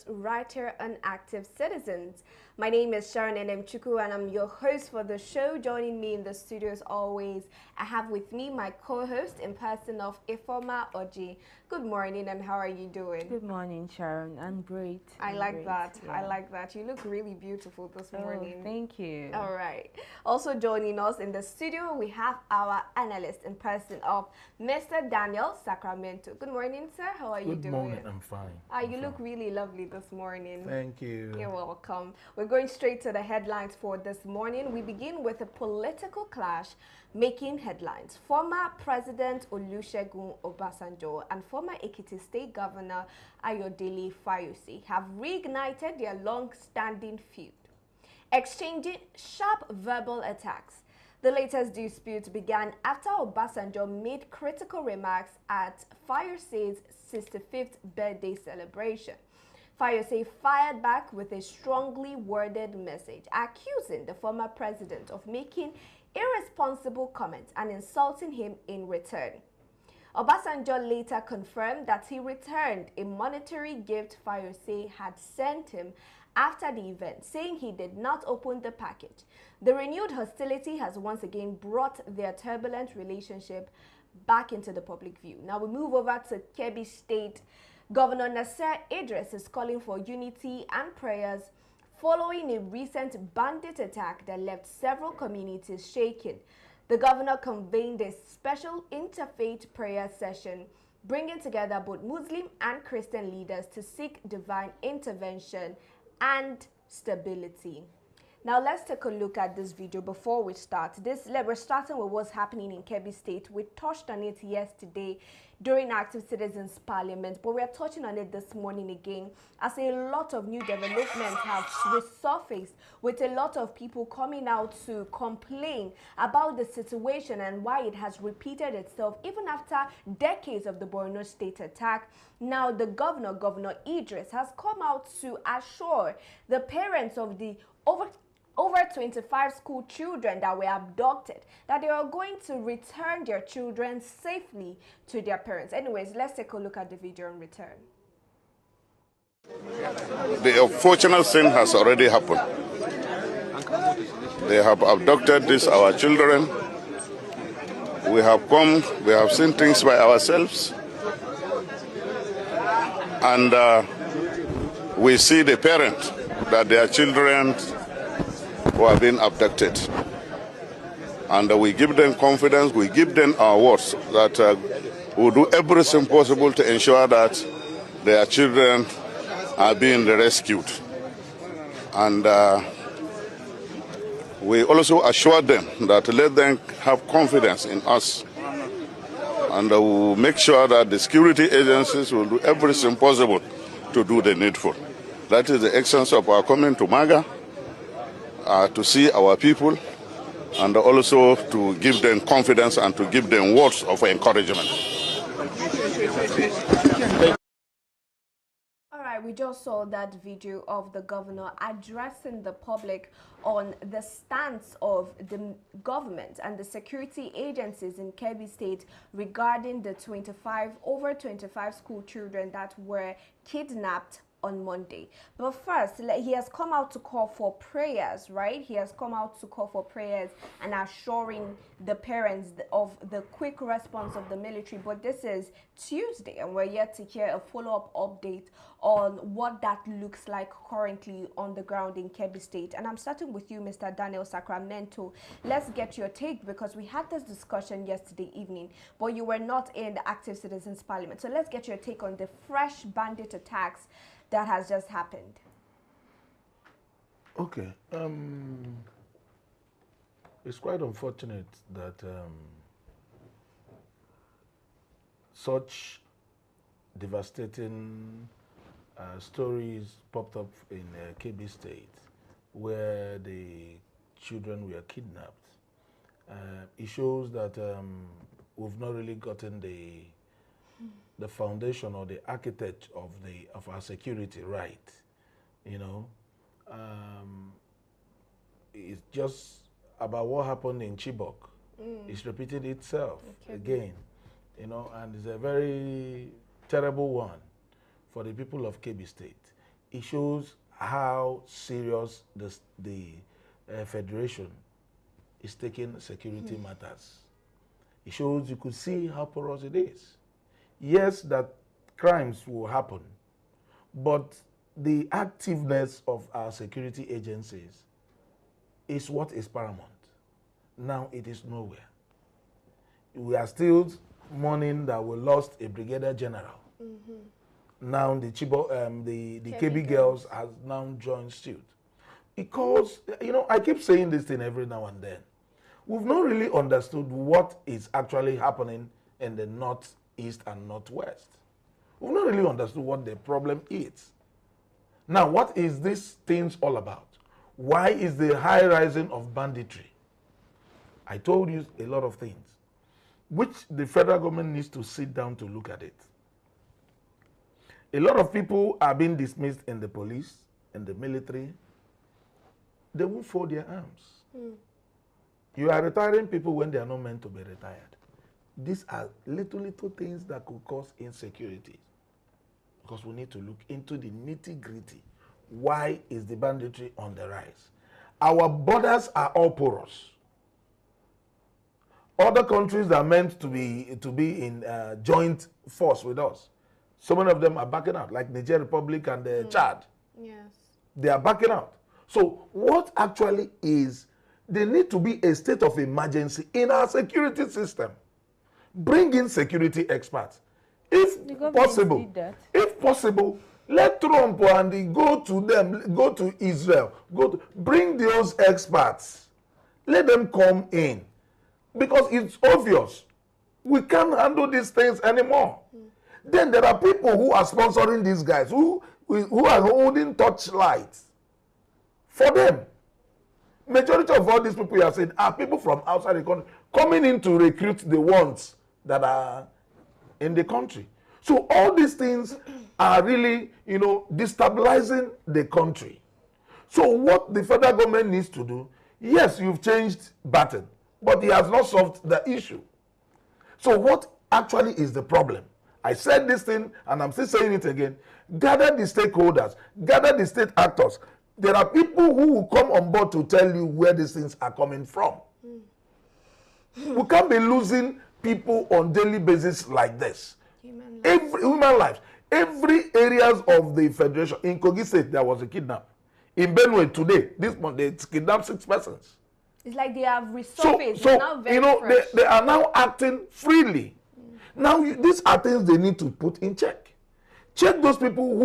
writer, and active citizens. My name is Sharon Enemchuku, and I'm your host for the show. Joining me in the studio as always, I have with me my co-host in person of Ifoma Oji. Good morning, and how are you doing? Good morning, Sharon. I'm great. I like that. Yeah. I like that. You look really beautiful this morning. Thank you. All right. Also joining us in the studio, we have our analyst in person of Mr. Daniel Sacramento. Good morning, sir. How are you doing? Good morning. I'm fine. You look really lovely this morning. Thank you. You're welcome. We're going straight to the headlines for this morning. We begin with a political clash making headlines. Former President Olusegun Obasanjo and former Ekiti State Governor Ayodele Fayose have reignited their long-standing feud, exchanging sharp verbal attacks. The latest dispute began after Obasanjo made critical remarks at Fayose's 65th birthday celebration. Fayose fired back with a strongly worded message, accusing the former president of making irresponsible comments and insulting him in return. Obasanjo later confirmed that he returned a monetary gift Fayose had sent him after the event, saying he did not open the package. The renewed hostility has once again brought their turbulent relationship back into the public view. Now we move over to Kebbi State. Governor Nasser Idris is calling for unity and prayers following a recent bandit attack that left several communities shaken. The governor convened a special interfaith prayer session, bringing together both Muslim and Christian leaders to seek divine intervention and stability. Now let's take a look at this video before we start. We're starting with what's happening in Kebbi State. We touched on it yesterday during Active Citizens Parliament, but we're touching on it this morning again as a lot of new developments have resurfaced, with a lot of people coming out to complain about the situation and why it has repeated itself even after decades of the Borno State attack. Now the Governor Idris, has come out to assure the parents of the over 25 school children that were abducted that they are going to return their children safely to their parents. Anyways, let's take a look at the video and return. The unfortunate thing has already happened. They have abducted our children. We have come, we have seen things by ourselves. And we see the parents that their children who have been abducted. And we give them confidence, we give them our words that we'll do everything possible to ensure that their children are being rescued. And we also assure them that let them have confidence in us. And we'll make sure that the security agencies will do everything possible to do the needful. That is the essence of our coming to Maga. To see our people and also to give them confidence and to give them words of encouragement. All right, we just saw that video of the governor addressing the public on the stance of the government and the security agencies in Kebbi State regarding the over 25 school children that were kidnapped on Monday. But first, he has come out to call for prayers, right? He has come out to call for prayers and assuring the parents of the quick response of the military. But this is Tuesday, and we're yet to hear a follow-up update on what that looks like currently on the ground in Kebbi State. And I'm starting with you, Mr. Daniel Sacramento. Let's get your take, because we had this discussion yesterday evening, but you were not in the Active Citizens Parliament. So let's get your take on the fresh bandit attacks that has just happened. Okay. It's quite unfortunate that such devastating stories popped up in Kebbi State, where the children were kidnapped. It shows that we've not really gotten the foundation or the architect of our security right. You know, it's just about what happened in Chibok. It's repeated itself again. You know, and it's a very terrible one for the people of Kebbi State. it shows how serious the Federation is taking security matters. It shows, you could see how porous it is. Yes, that crimes will happen, but the activeness of our security agencies is what is paramount. Now it is nowhere. We are still mourning that we lost a brigadier general. Now the Kebbi girls has now joined suit. Because, you know, I keep saying this thing every now and then. We've not really understood what is actually happening in the northeast and northwest. We've not really understood what the problem is. Now, what is this things all about? Why is the high rising of banditry? I told you a lot of things, which the federal government needs to sit down to look at it. A lot of people are being dismissed in the police, in the military. They won't fold their arms. You are retiring people when they are not meant to be retired. These are little things that could cause insecurity. Because we need to look into the nitty-gritty. Why is the banditry on the rise? Our borders are all porous. Other countries that are meant to be in joint force with us, so many of them are backing out, like Niger Republic and Chad. Yes. They are backing out. So what actually is, there need to be a state of emergency in our security system. Bring in security experts. If possible, let Trump and go to them, go to Israel, bring those experts. Let them come in. Because it's obvious. We can't handle these things anymore. Then there are people who are sponsoring these guys, who are holding torchlights for them. Majority of all these people you are saying are people from outside the country coming in to recruit the ones that are in the country. So all these things are really, you know, destabilizing the country. So what the federal government needs to do, yes, you've changed Batten, but he has not solved the issue. So what actually is the problem? I said this thing and I'm still saying it again. Gather the stakeholders, gather the state actors. There are people who will come on board to tell you where these things are coming from. We can't be losing people on daily basis like this. Human lives. Every areas of the federation. In Kogi State, there was a kidnap. In Benue today, this month, they kidnapped 6 persons. It's like they have resurfaced. So now very you know, fresh. they are now acting freely. Now, these are things they need to put in check. Check those people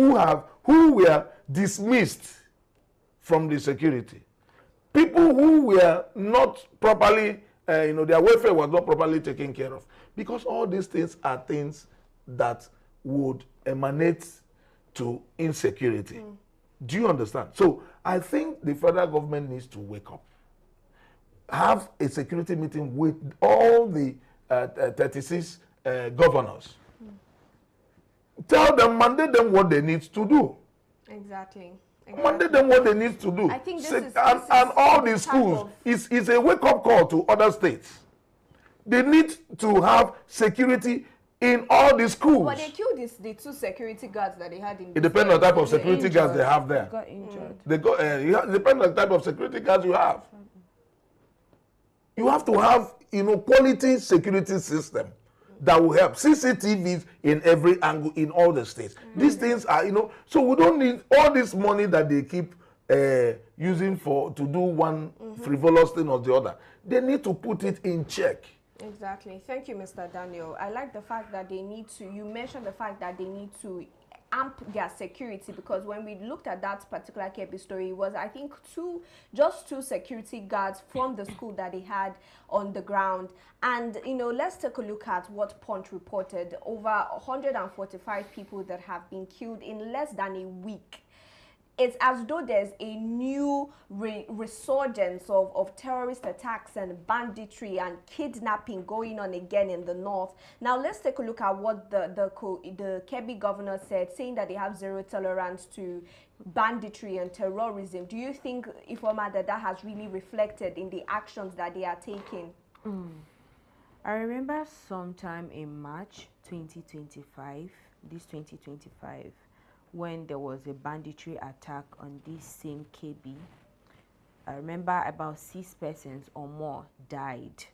who were dismissed from the security. People who were not properly, their welfare was not properly taken care of. Because all these things are things that would emanate to insecurity. Do you understand? So I think the federal government needs to wake up. Have a security meeting with all the 36 governors. Tell them, mandate them what they need to do. Exactly. Mandate them what they need to do. I think and all the schools is a wake-up call to other states. They need to have security in all the schools. But they killed the 2 security guards that they had in. It depends on the type of security guards they have there. They got injured. It depends on the type of security guards you have. You have to have, quality security system that will help. CCTVs in every angle in all the states. These things are, so we don't need all this money that they keep using to do one frivolous thing or the other. They need to put it in check. Exactly. Thank you, Mr. Daniel. I like the fact that they need to, you mentioned the fact that they need to amp their security, because when we looked at that particular Kebbi story, it was, I think, just two security guards from the school that they had on the ground. And, let's take a look at what Punch reported. Over 145 people that have been killed in less than a week. It's as though there's a new resurgence of terrorist attacks and banditry and kidnapping going on again in the north. Now, let's take a look at what the Kebbi governor said, saying that they have zero tolerance to banditry and terrorism. Do you think, Ifeoma, that has really reflected in the actions that they are taking? I remember sometime in March 2025, when there was a banditry attack on this same Kebbi. I remember about 6 persons or more died.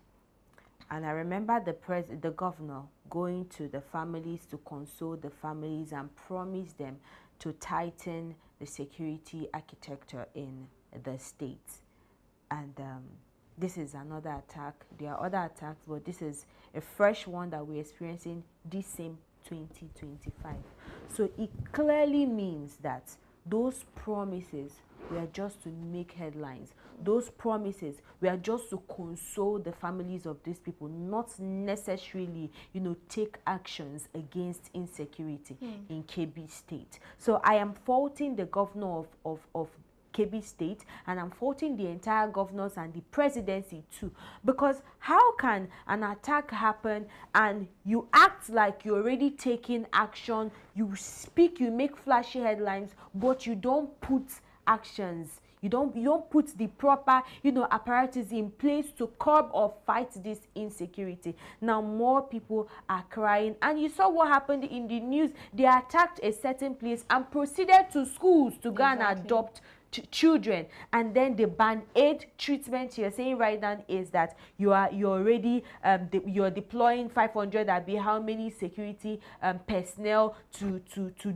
And I remember the governor going to the families to console the families and promise them to tighten the security architecture in the state. And this is another attack. There are other attacks, but this is a fresh one that we're experiencing this same 2025. So it clearly means that those promises were just to make headlines. Those promises were just to console the families of these people, not necessarily, take actions against insecurity in Kebbi State. So I am faulting the governor of Kebbi State, and I'm faulting the entire governors and the presidency too, because how can an attack happen and you act like you're already taking action, you speak, you make flashy headlines, but you don't put actions, you don't put the proper apparatus in place to curb or fight this insecurity. Now more people are crying, and you saw what happened in the news. They attacked a certain place and proceeded to schools to go and adopt children, and then the band-aid treatment you're saying right now is that you're already you're deploying 500 how many security personnel to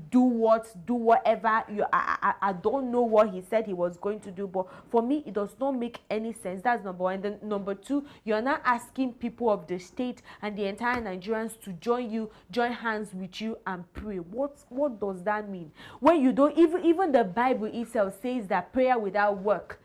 do whatever. I don't know what he said he was going to do, but for me it does not make any sense. That's number one. And then number two, you're not asking people of the state and the entire Nigerians to join hands with you and pray. What does that mean when you don't even the Bible itself says that prayer without work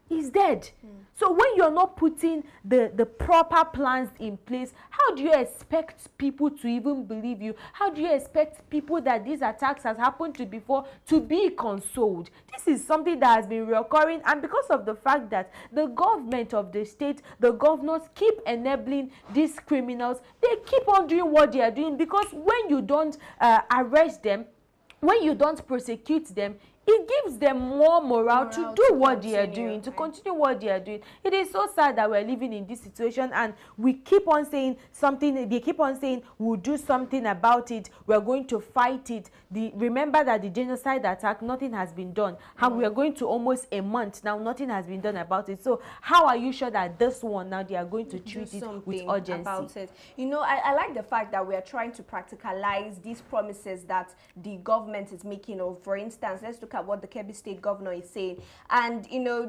is dead. So when you're not putting the proper plans in place, how do you expect people to even believe you? How do you expect people that these attacks has happened to before to be consoled? This is something that has been recurring, and because of the fact that the government of the state, the governors keep enabling these criminals, they keep on doing what they are doing, because when you don't arrest them, when you don't prosecute them, it gives them more morale to do what they are doing, to continue what they are doing. It is so sad that we're living in this situation, and we keep on saying something. They keep on saying we'll do something about it. We're going to fight it. Remember that the genocide attack, nothing has been done. And we are going to almost a month now, nothing has been done about it. So how are you sure that this one now they are going to treat it with urgency? About it. I like the fact that we are trying to practicalize these promises that the government is making. Or for instance, let's look at what the Kebbi State governor is saying. And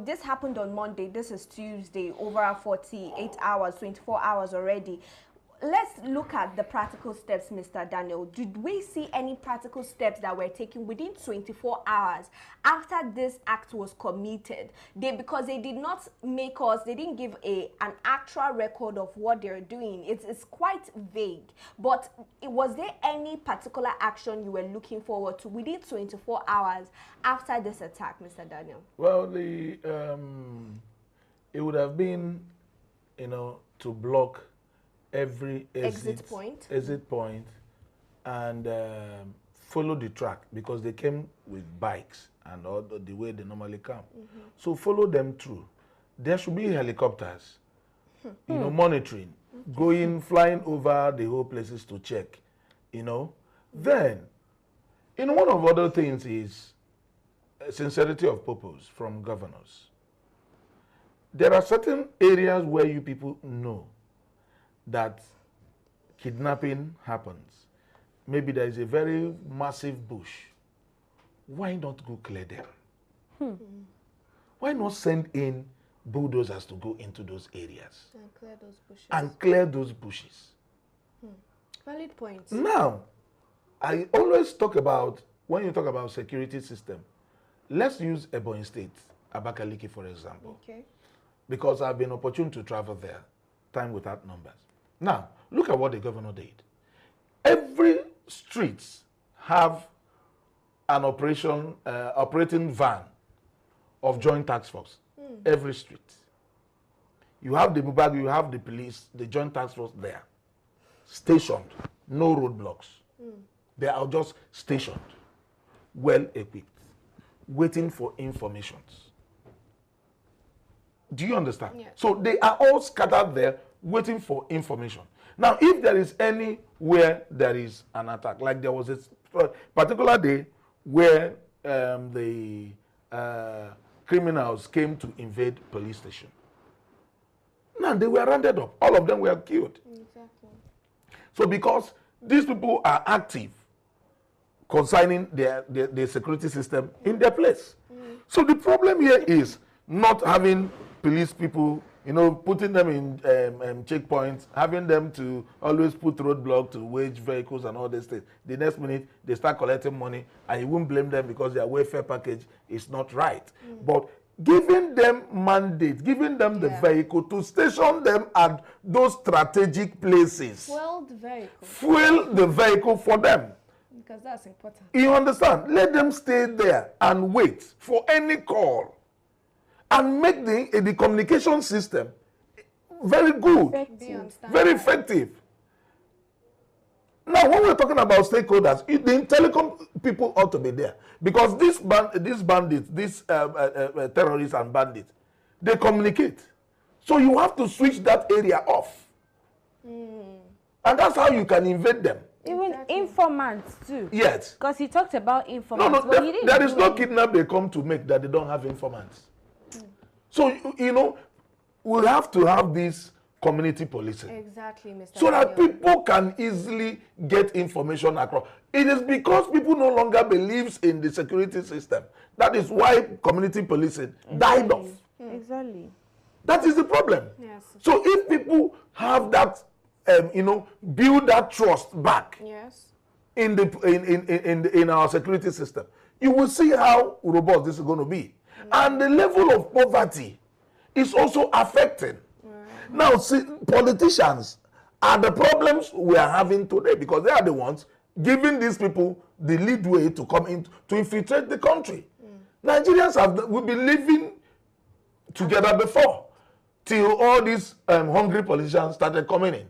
this happened on Monday. This is Tuesday, over 48 hours, 24 hours already. Let's look at the practical steps, Mr. Daniel. Did we see any practical steps that were taken within 24 hours after this act was committed? Because they did not make us, they didn't give an actual record of what they're doing. It's quite vague. But was there any particular action you were looking forward to within 24 hours after this attack, Mr. Daniel? Well, it would have been, to block every exit point and follow the track, because they came with bikes and all the way they normally come. So follow them through. There should be helicopters, monitoring, flying over the whole places to check, Then, one of other things is sincerity of purpose from governors. There are certain areas where you people know that kidnapping happens. Maybe there is a very massive bush. Why not go clear them? Why not send in bulldozers to go into those areas and clear those bushes? Valid points. Now, I always talk about, when you talk about security system, let's use Ebonyi State, Abakaliki, for example. Okay. Because I've been opportune to travel there, time without numbers. Now, look at what the governor did. Every streets have an operating van of joint task force. Every street. You have the Mubag, you have the police, the joint task force there. Stationed, no roadblocks. They are just stationed, well equipped, waiting for informations. Do you understand? Yeah. So they are all scattered there, waiting for information. Now, if there is anywhere there is an attack, like there was a particular day where the criminals came to invade police station. Now they were rounded up. All of them were killed. Exactly. So because these people are active concerning their security system in their place. So the problem here is not having police people, you know, putting them in checkpoints, having them to always put roadblock to wage vehicles and all these things. The next minute, they start collecting money, and you won't blame them because their welfare package is not right. But giving them mandate, giving them the vehicle to station them at those strategic places. Fuel the vehicle. Fuel the vehicle for them. Because that's important. You understand? Let them stay there and wait for any call. And make the communication system very good, very effective. Now, when we're talking about stakeholders, the telecom people ought to be there. Because these bandits, these terrorists and bandits, they communicate. So you have to switch that area off. And that's how you can invade them. Even informants too. Yes. Because he talked about informants. No, there is no kidnap they come to make that they don't have informants. So, you know, we'll have to have this community policing. Exactly, Mr. So that people can easily get information across. It is because people no longer believes in the security system. That is why community policing died off. Exactly. That is the problem. Yes. So if people have that, you know, build that trust back in our security system, you will see how robust this is going to be. And the level of poverty is also affecting. Now, see, politicians are the problems we are having today because they are the ones giving these people the lead way to come in to infiltrate the country. Nigerians we've been living together before till all these hungry politicians started coming in.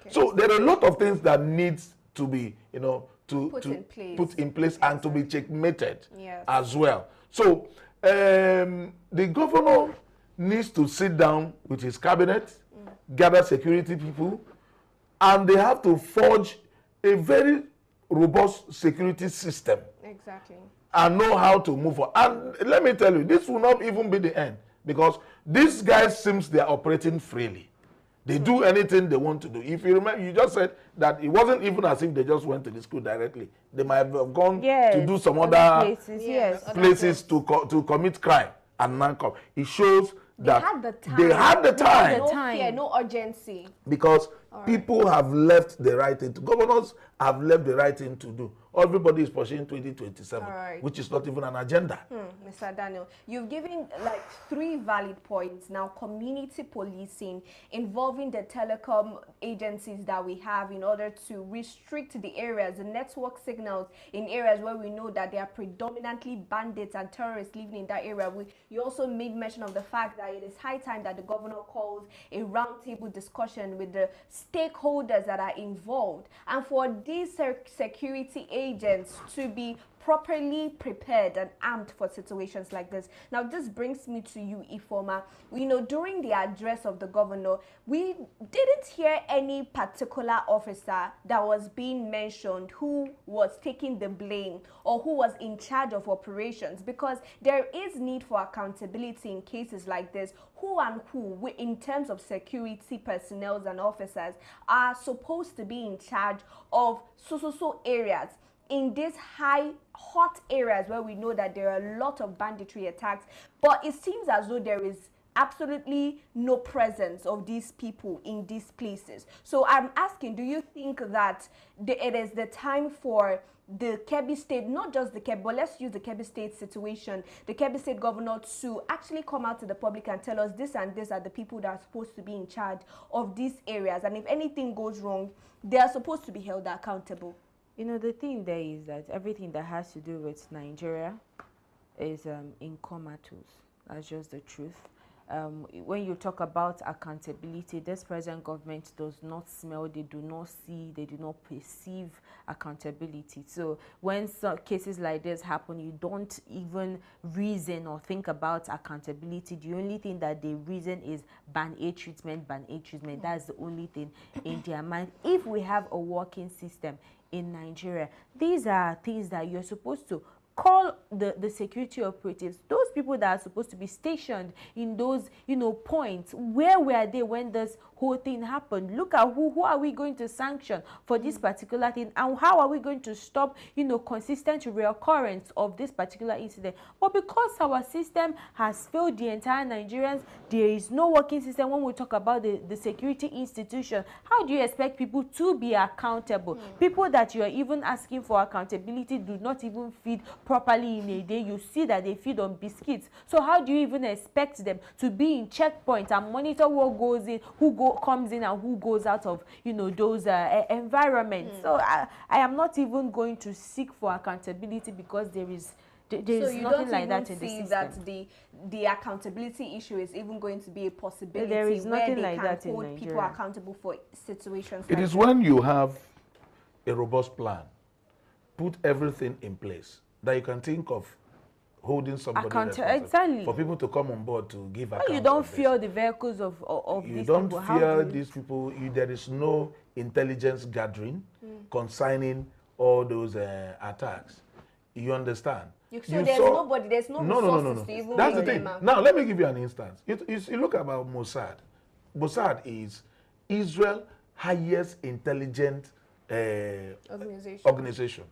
So there are a lot of things that needs to be, you know, put in place and to be checkmated as well. So the governor needs to sit down with his cabinet, gather security people, and they have to forge a very robust security system. Exactly. And know how to move on. And let me tell you, this will not even be the end because these guys seems they are operating freely. They do anything they want to do. If you remember, you just said that it wasn't even as if they just went to the school directly. They might have gone to do some other places to commit crime and not come. It shows that they had the time. No fear, no urgency. Because people have left the right thing to governors have left the right thing to do. Everybody is pursuing 2027, which is not even an agenda. Mr. Daniel, you've given like 3 valid points. Now, community policing involving the telecom agencies that we have in order to restrict the areas, the network signals in areas where we know that there are predominantly bandits and terrorists living in that area. You also made mention of the fact that it is high time that the governor calls a roundtable discussion with the stakeholders that are involved, and for these security agents to be properly prepared and armed for situations like this. Now, this brings me to you, Ifoma. You know, during the address of the governor, we didn't hear any particular officer that was being mentioned who was taking the blame or who was in charge of operations, because there is need for accountability in cases like this. Who and who, in terms of security personnel and officers, are supposed to be in charge of so areas in these hot areas where we know that there are a lot of banditry attacks, but it seems as though there is absolutely no presence of these people in these places. So I'm asking, do you think that it is the time for the Kebbi State, not just the Kebbi, but let's use the Kebbi State situation, the Kebbi State governor to actually come out to the public and tell us this and this are the people that are supposed to be in charge of these areas, and if anything goes wrong, they are supposed to be held accountable? You know, the thing there is that everything that has to do with Nigeria is in comatose. That's just the truth. When you talk about accountability, this present government does not smell, they do not see, they do not perceive accountability. So when some cases like this happen, you don't even reason or think about accountability. The only thing that they reason is ban A treatment, ban A treatment. That's the only thing in their mind. If we have a working system in Nigeria, these are things that you're supposed to call the security operatives, those people that are supposed to be stationed in those, you know, points. Where were they when this whole thing happened? Look at who are we going to sanction for this particular thing, and how are we going to stop, you know, consistent reoccurrence of this particular incident? But because our system has failed the entire Nigerians, there is no working system when we talk about the security institution. How do you expect people to be accountable? People that you are even asking for accountability do not even feed properly in a day. You see that they feed on biscuits. So how do you even expect them to be in checkpoint and monitor what goes in, comes in and who goes out of, you know, those environments? So I am not even going to seek for accountability, because there is nothing like that in the system. That the accountability issue is even going to be a possibility. There is nothing like that in hold people accountable for situations. It is when you have a robust plan, put everything in place, that you can think of holding somebody responsible. Exactly. For people to come on board to give account. You don't fear the vehicles of you these don't people. fear these people. There is no intelligence gathering concerning all those attacks. You understand? So there's nobody, there's no resources to even That's the bring thing. them out. Now, let me give you an instance. You look about Mossad. Mossad is Israel's highest intelligent organization.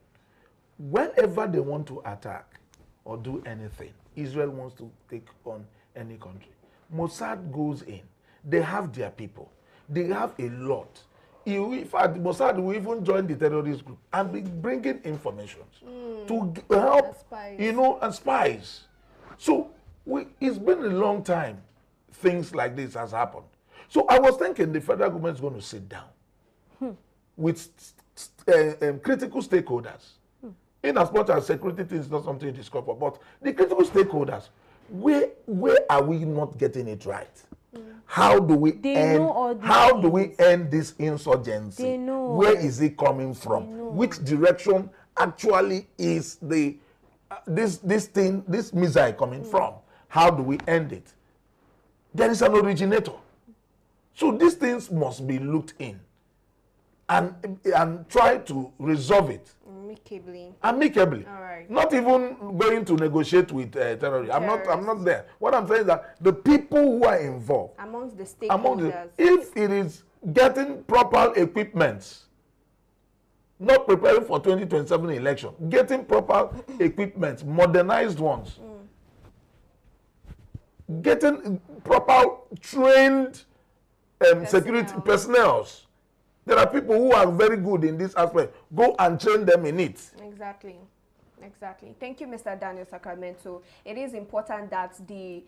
Whenever they want to attack or do anything, Israel wants to take on any country, Mossad goes in. They have their people. They have a lot. In fact, Mossad will even join the terrorist group and be bringing information to help, you know, and spies. So it's been a long time things like this has happened. So I was thinking the federal government is going to sit down with critical stakeholders. In as much as security things is not something to discuss, but the critical stakeholders, where are we not getting it right? How do we end this insurgency? Where is it coming from? Which direction actually is this missile coming from? How do we end it? There is an originator. So these things must be looked in and try to resolve it amicably. All right. Not even going to negotiate with terrorists. I'm not there. What I'm saying is that the people who are involved, amongst the stakeholders, if it is getting proper equipment, not preparing for 2027 election, getting proper equipment, modernized ones, getting proper trained security personnel. There are people who are very good in this aspect. Go and train them in it. Exactly. Thank you, Mr. Daniel Sacramento. It is important that the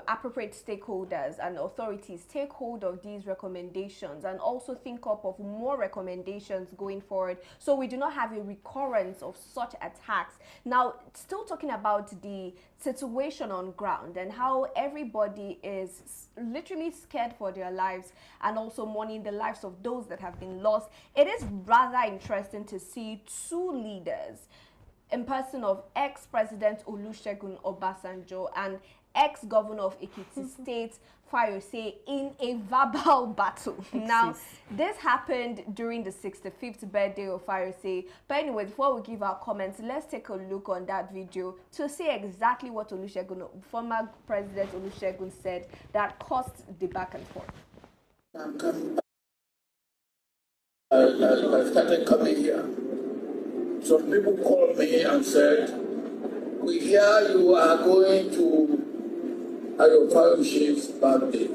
appropriate stakeholders and authorities take hold of these recommendations and also think up of more recommendations going forward, so we do not have a recurrence of such attacks. Now, still talking about the situation on ground and how everybody is literally scared for their lives and also mourning the lives of those that have been lost. It is rather interesting to see two leaders in person of ex-President Olusegun Obasanjo and ex-governor of Ekiti State, Fayose, in a verbal battle. Now, this happened during the 65th birthday of Fayose. But anyway, before we give our comments, let's take a look on that video to see exactly what former President Olusegun said that caused the back and forth. I started coming here. Some people called me and said, we hear you are going to your Fayose's birthday.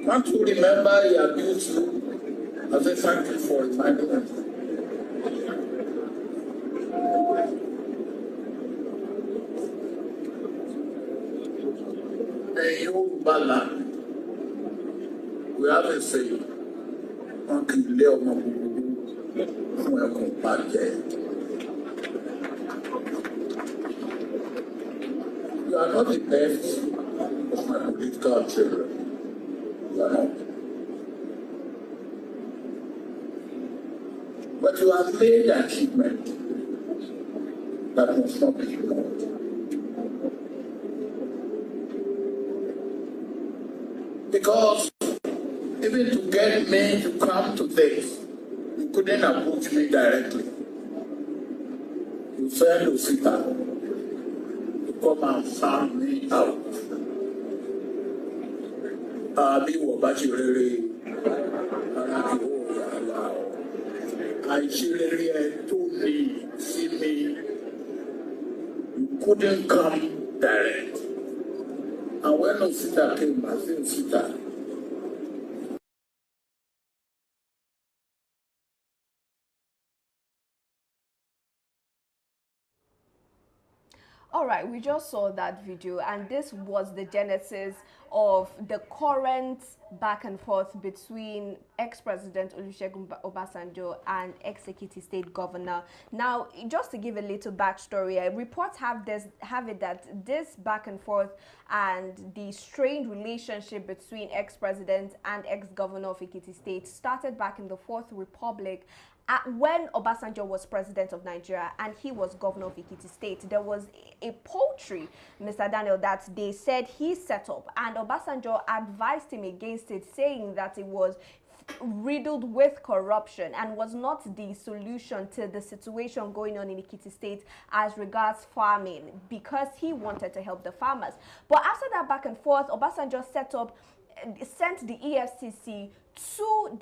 Can't you remember he abused you? I said, thank you for reminding us. In Yoruba land, we have a saying, you are not the best of my political children. You are not. But you have made an achievement that must not be ignored. Because even to get me to come to this, you couldn't approach me directly. send Osita to come and farm me out. Abi Wabachirere, I children told me, see me, you couldn't come direct. And when Osita came, I said, Osita. All right, we just saw that video, and this was the genesis of the current back and forth between ex-president Olusegun Obasanjo and ex-Ekiti State Governor. Now, just to give a little backstory, reports have it that this back and forth and the strained relationship between ex-president and ex-governor of Ekiti State started back in the Fourth Republic. When Obasanjo was president of Nigeria and he was governor of Ekiti State, there was a poultry, Mr. Daniel, that they said he set up, and Obasanjo advised him against it, saying that it was riddled with corruption and was not the solution to the situation going on in Ekiti State as regards farming, because he wanted to help the farmers. But after that back and forth, Obasanjo sent the EFCC to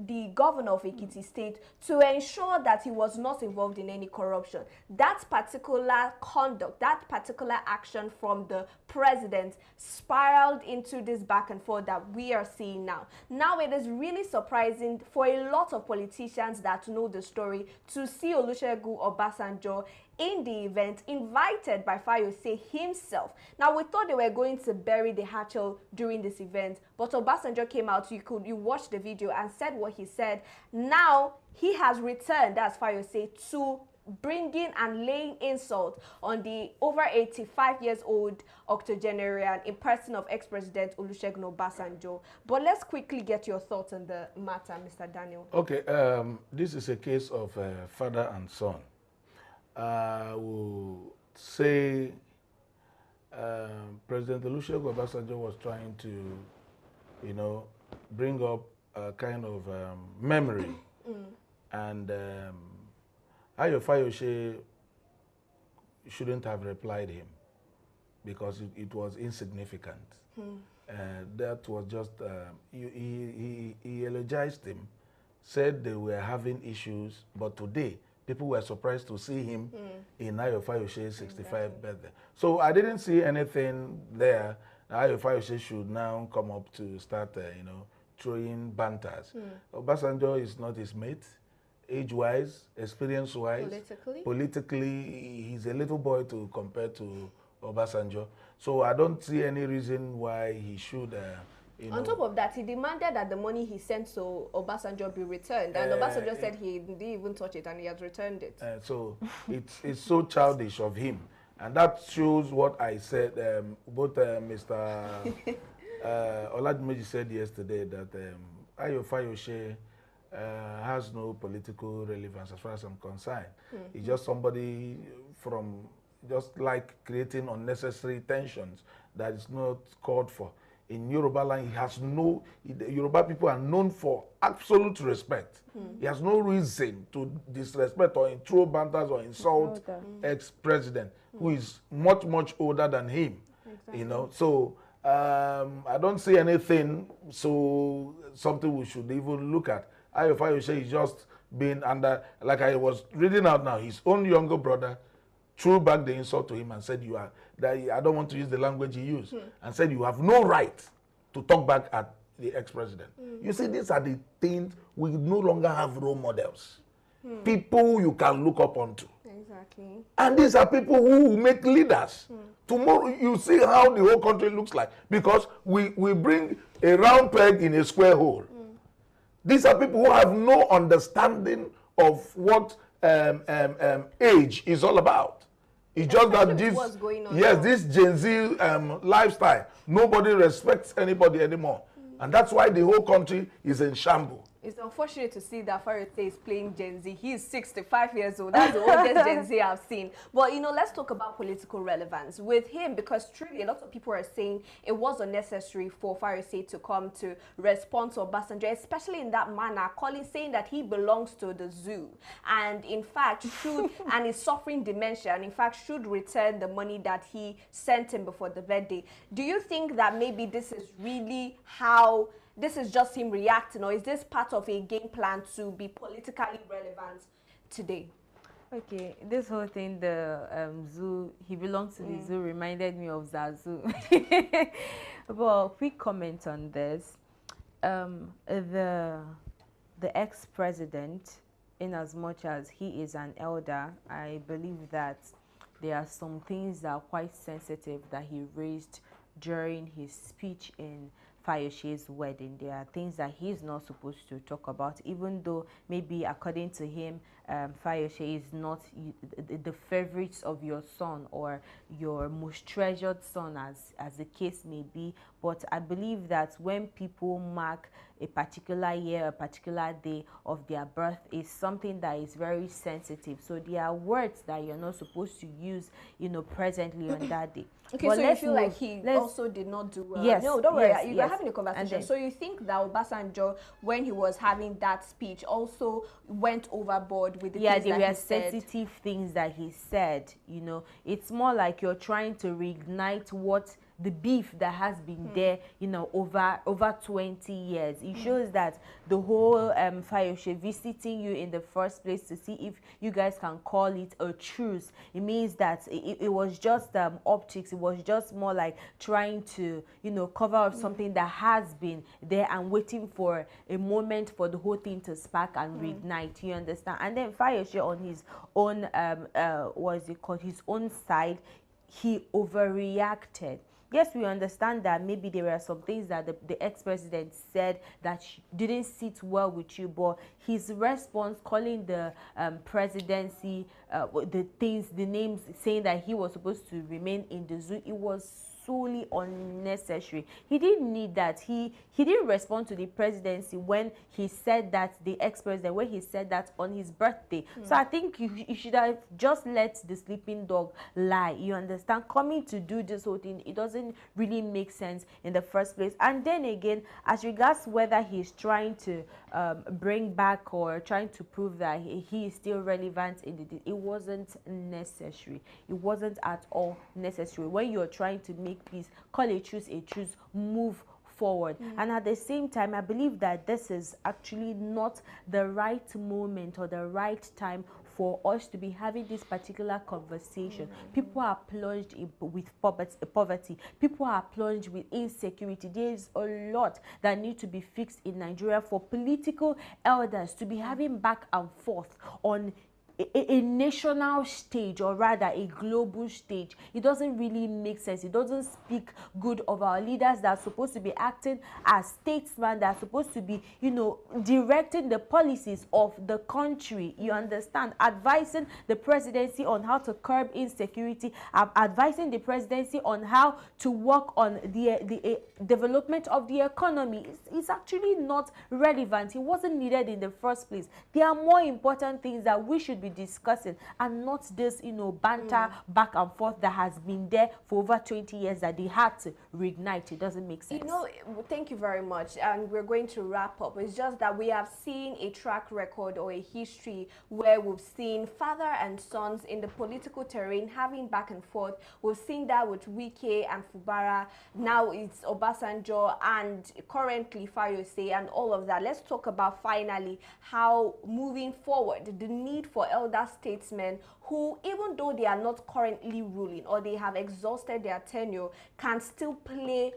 the governor of Ekiti State to ensure that he was not involved in any corruption. That particular conduct, that particular action from the president spiraled into this back and forth that we are seeing now. Now it is really surprising for a lot of politicians that know the story to see Olusegun Obasanjo in the event, invited by Fayose himself. Now, we thought they were going to bury the hatchel during this event, but Obasanjo came out. You watched the video and said what he said. Now, he has returned, as Fayose, to bringing and laying insult on the over 85 years old octogenarian in person of ex-president Olusegun Obasanjo. But let's quickly get your thoughts on the matter, Mr. Daniel. Okay, this is a case of father and son. I will say President Olusegun Obasanjo was trying to, bring up a kind of memory. And Fayose shouldn't have replied him because it was insignificant. That was just, he eulogized him, said they were having issues, but today, people were surprised to see him in Fayose's 65th birthday. So I didn't see anything there. Fayose should now come up to start, throwing banters. Obasanjo is not his mate, age-wise, experience-wise. Politically, he's a little boy to compare to Obasanjo. So I don't see any reason why he should. On top of that, he demanded that the money he sent to Obasanjo be returned, and Obasanjo said he didn't even touch it and he has returned it. So it's so childish of him, and that shows what I said. Both Mr. Oladimeji said yesterday that Fayose has no political relevance as far as I'm concerned. He's just somebody from just like creating unnecessary tensions that is not called for. In Yoruba land, Yoruba people are known for absolute respect. He has no reason to disrespect or throw banters or insult ex-president who is much, much older than him. Exactly. So I don't see anything, something we should even look at. Fayose is just being under, like I was reading out now, his own younger brother threw back the insult to him and said, I don't want to use the language he used, and said you have no right to talk back at the ex-president. You see, these are the things we no longer have role models. People you can look up onto. Exactly. And these are people who make leaders. Tomorrow, you see how the whole country looks like, because we bring a round peg in a square hole. These are people who have no understanding of what age is all about. It's just that this Gen Z lifestyle, nobody respects anybody anymore. And that's why the whole country is in shambles. It's unfortunate to see that Fayose is playing Gen Z. He is 65 years old. That's the oldest Gen Z I've seen. But, you know, let's talk about political relevance with him, because truly a lot of people are saying it was unnecessary for Fayose to come to respond to Obasanjo, especially in that manner, saying that he belongs to the zoo. And in fact, and is suffering dementia, and in fact, should return the money that he sent him before the birthday. Do you think that maybe this is really how... this is just him reacting, or is this part of a game plan to be politically relevant today? Okay, this whole thing, the zoo, he belongs to the zoo, reminded me of Zazu. Well, quick comment on this. The ex-president, in as much as he is an elder, I believe that there are some things that are quite sensitive that he raised during his speech in Fayose's wedding. There are things that he's not supposed to talk about, even though maybe according to him, Fayose is not the favorites of your son or your most treasured son, as the case may be. But I believe that when people mark a particular year, a particular day of their birth, is something that is very sensitive. So there are words that you're not supposed to use, you know, presently on that day. Okay, but so you feel like he also did not do well? Yes. No, don't worry. Yes, You're having a conversation. then, so you think that Obasanjo, when he was having that speech, also went overboard with the things that he said? Yeah, there were sensitive things that he said. You know, it's more like you're trying to reignite what the beef that has been there, you know, over 20 years. It shows that the whole Fayose visiting you in the first place to see if you guys can call it a truce. It means that it was just optics. It was just more like trying to, you know, cover up something that has been there and waiting for a moment for the whole thing to spark and reignite. You understand? And then Fayose on his own, what is it called? His own side, he overreacted. Yes, we understand that maybe there were some things that the ex-president said that didn't sit well with you, but his response, calling the presidency, the names, saying that he was supposed to remain in the zoo, it was solely unnecessary. He didn't need that. He didn't respond to the presidency when he said that, the ex-president, when he said that on his birthday. So I think you should have just let the sleeping dog lie. You understand? Coming to do this whole thing, it doesn't really make sense in the first place. And then again, as regards whether he's trying to bring back or trying to prove that he is still relevant in the, it wasn't necessary. It wasn't at all necessary. When you're trying to make peace, call a truce, move forward. And at the same time, I believe that this is actually not the right moment or the right time for us to be having this particular conversation. People are plunged with poverty. People are plunged with insecurity. There is a lot that needs to be fixed in Nigeria for political elders to be having back and forth on a national stage, or rather a global stage. It doesn't really make sense. It doesn't speak good of our leaders that are supposed to be acting as statesmen, that are supposed to be, you know, directing the policies of the country. You understand? Advising the presidency on how to curb insecurity, advising the presidency on how to work on the development of the economy. It's actually not relevant. It wasn't needed in the first place. There are more important things that we should be discussing, and not this, you know, banter back and forth that has been there for over 20 years that they had to reignite. It doesn't make sense. You know, thank you very much, and we're going to wrap up. It's just that we have seen a track record or a history where we've seen father and sons in the political terrain having back and forth. We've seen that with Wike and Fubara. Now it's Obasanjo and currently Fayose and all of that. Let's talk about finally how moving forward, the need for elder statesmen who, even though they are not currently ruling or they have exhausted their tenure, can still play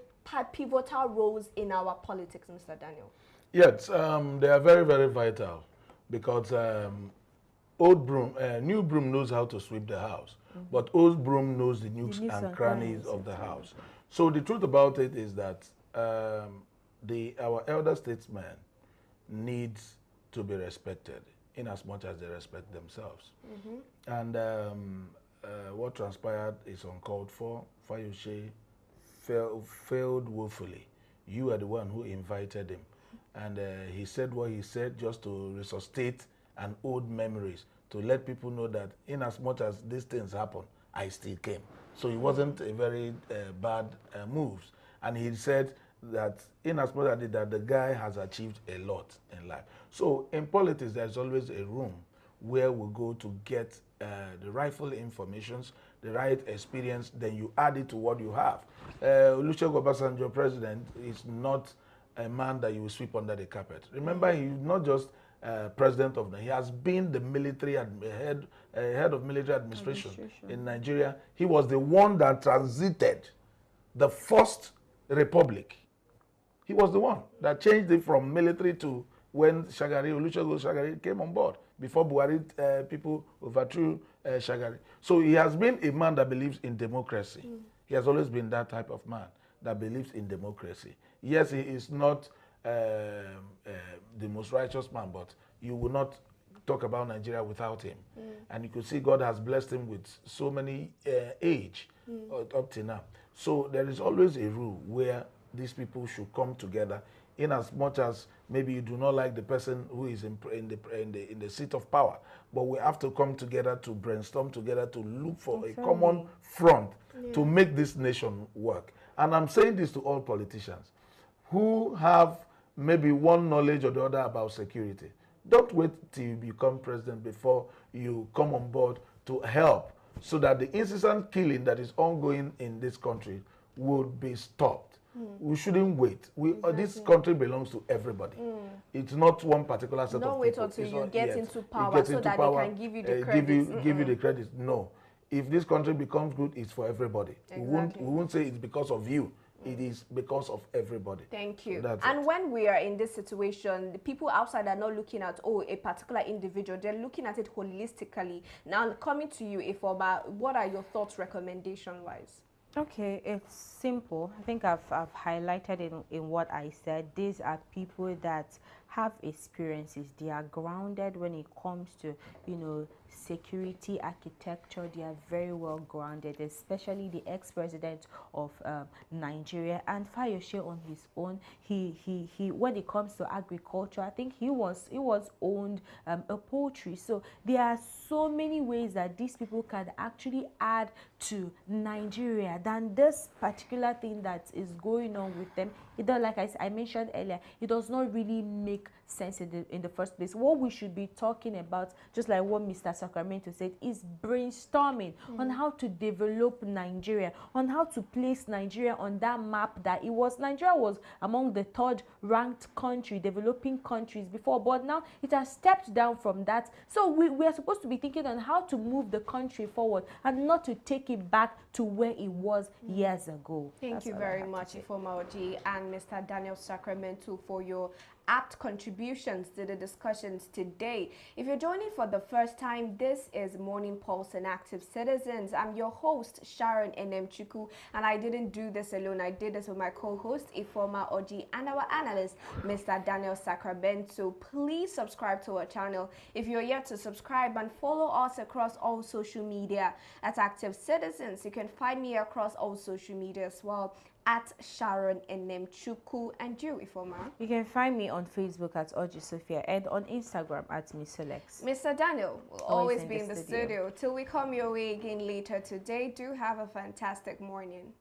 pivotal roles in our politics, Mr. Daniel. Yes, they are very, very vital, because old broom, new broom knows how to sweep the house, but old broom knows the nooks and crannies of the house. So the truth about it is that our elder statesmen needs to be respected in as much as they respect themselves. And what transpired is uncalled for. Fayose failed woefully. You are the one who invited him. And he said what he said just to resuscitate an old memories, to let people know that in as much as these things happen, I still came. So it wasn't a very bad move. And he said that in as much as that the guy has achieved a lot in life. So in politics, there's always a room where we go to get the rightful informations, the right experience, then you add it to what you have. Olusegun Obasanjo, president, is not a man that you will sweep under the carpet. Remember, he's not just president of he has been the military head of military administration in Nigeria. He was the one that transited the first republic. He was the one that changed it from military to when Olusegun Shagari came on board, before Buhari people overthrew Shagari. So he has been a man that believes in democracy. He has always been that type of man that believes in democracy. Yes, he is not the most righteous man, but you will not talk about Nigeria without him. And you could see God has blessed him with so many age up to now. So there is always a rule where these people should come together, in as much as maybe you do not like the person who is in the seat of power, but we have to come together to brainstorm together to look for a common front to make this nation work. And I'm saying this to all politicians who have maybe one knowledge or the other about security. Don't wait till you become president before you come on board to help, so that the incessant killing that is ongoing in this country would be stopped. We shouldn't wait. This country belongs to everybody. It's not one particular set of people. Don't wait until you get into power so that they can give you the credit. Give you the credit. No. If this country becomes good, it's for everybody. Exactly. We won't say it's because of you. It is because of everybody. Thank you. That's and it. when we are in this situation, the people outside are not looking at, a particular individual. They're looking at it holistically. Now, coming to you, Ifeoma, what are your thoughts, recommendation-wise? Okay, it's simple. I think I've highlighted in what I said. These are people that have experiences. They are grounded when it comes to, security architecture. They are very well grounded, especially the ex-president of Nigeria. And Fayose on his own, he when it comes to agriculture, I think he was owned a poultry. So there are so many ways that these people can actually add to Nigeria than this particular thing that is going on with them. It does, like I mentioned earlier, it does not really make sense in the first place. What we should be talking about, just like what Mr. Sacramento said, is brainstorming on how to develop Nigeria, on how to place Nigeria on that map that Nigeria was among the third ranked country, developing countries before, but now it has stepped down from that. So we are supposed to be thinking on how to move the country forward and not to take it back to where it was years ago. Thank you very much, Ifeoma Oji and Mr. Daniel Sacramento, for your apt contributions to the discussions today. If you're joining for the first time, this is Morning Pulse and Active Citizens. I'm your host, Sharon Enemchuku, and I didn't do this alone. I did this with my co-host, Ifeoma Oji, and our analyst, Mr. Daniel Sacramento. Please subscribe to our channel if you're yet to subscribe, and follow us across all social media at Active Citizens. You can find me across all social media as well, at Sharon Enemchuku. And you, Ifeoma? You can find me on Facebook at Oji Sophia and on Instagram at Miss Solex. Mr. Daniel will always be in the studio. Till we come your way again later today, do have a fantastic morning.